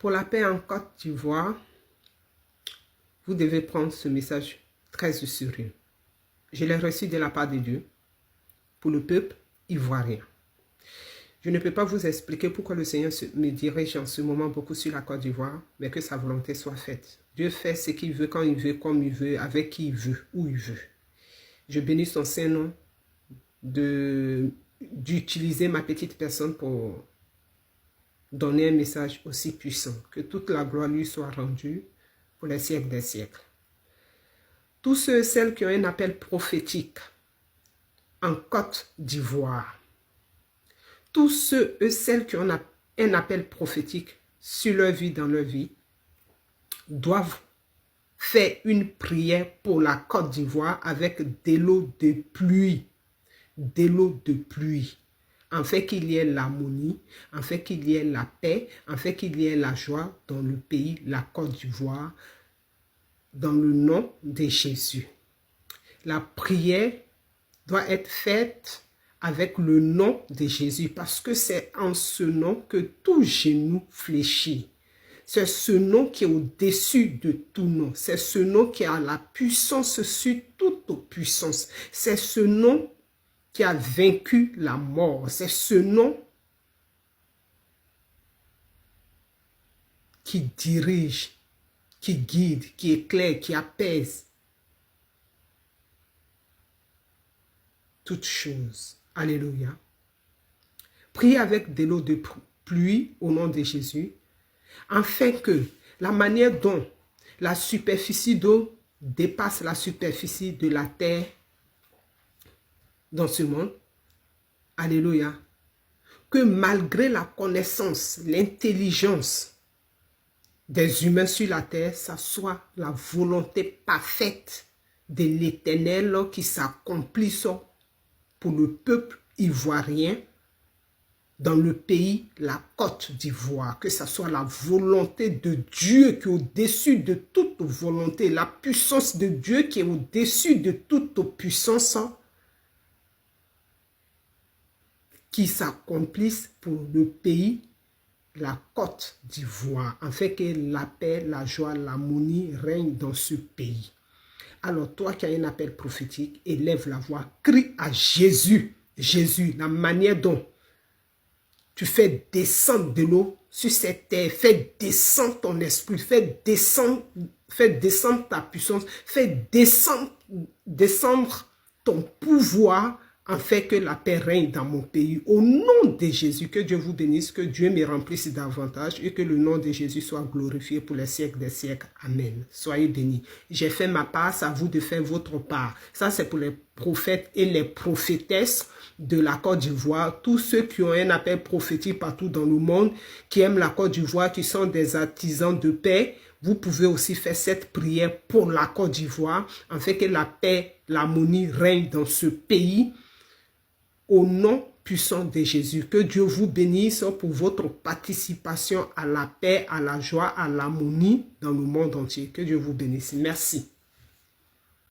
Pour la paix en Côte d'Ivoire, vous devez prendre ce message très au sérieux. Je l'ai reçu de la part de Dieu pour le peuple ivoirien. Je ne peux pas vous expliquer pourquoi le Seigneur me dirige en ce moment beaucoup sur la Côte d'Ivoire, mais que sa volonté soit faite. Dieu fait ce qu'il veut, quand il veut, comme il veut, avec qui il veut, où il veut. Je bénis son Saint-Nom d'utiliser ma petite personne pour donner un message aussi puissant. Que toute la gloire lui soit rendue pour les siècles des siècles. Tous ceux et celles qui ont un appel prophétique en Côte d'Ivoire, tous ceux et celles qui ont un appel prophétique sur leur vie, dans leur vie, doivent faire une prière pour la Côte d'Ivoire avec de l'eau de pluie. De l'eau de pluie. En fait qu'il y ait l'harmonie, en fait qu'il y ait la paix, en fait qu'il y ait la joie dans le pays, la Côte d'Ivoire, dans le nom de Jésus. La prière doit être faite avec le nom de Jésus parce que c'est en ce nom que tout genou fléchit. C'est ce nom qui est au-dessus de tout nom. C'est ce nom qui a la puissance sur toute puissance. C'est ce nom qui a vaincu la mort. C'est ce nom qui dirige, qui guide, qui éclaire, qui apaise toutes choses. Alléluia. Priez avec de l'eau de pluie au nom de Jésus, afin que la manière dont la superficie d'eau dépasse la superficie de la terre dans ce monde, alléluia, que malgré la connaissance, l'intelligence des humains sur la terre, ça soit la volonté parfaite de l'Éternel qui s'accomplisse pour le peuple ivoirien dans le pays, la Côte d'Ivoire, que ce soit la volonté de Dieu qui est au-dessus de toute volonté, la puissance de Dieu qui est au-dessus de toute puissance, qui s'accomplisse pour le pays, la Côte d'Ivoire, afin que la paix, la joie, l'harmonie règnent dans ce pays. Alors toi qui as un appel prophétique, élève la voix, crie à Jésus, Jésus, la manière dont tu fais descendre de l'eau sur cette terre, fais descendre ton esprit, fais descendre ta puissance, fais descendre ton pouvoir, afin que la paix règne dans mon pays. Au nom de Jésus, que Dieu vous bénisse, que Dieu me remplisse davantage et que le nom de Jésus soit glorifié pour les siècles des siècles. Amen. Soyez bénis. J'ai fait ma part, c'est à vous de faire votre part. Ça, c'est pour les prophètes et les prophétesses de la Côte d'Ivoire. Tous ceux qui ont un appel prophétique partout dans le monde, qui aiment la Côte d'Ivoire, qui sont des artisans de paix, vous pouvez aussi faire cette prière pour la Côte d'Ivoire, afin que la paix, l'harmonie règne dans ce pays. Au nom puissant de Jésus, que Dieu vous bénisse pour votre participation à la paix, à la joie, à l'harmonie dans le monde entier. Que Dieu vous bénisse. Merci.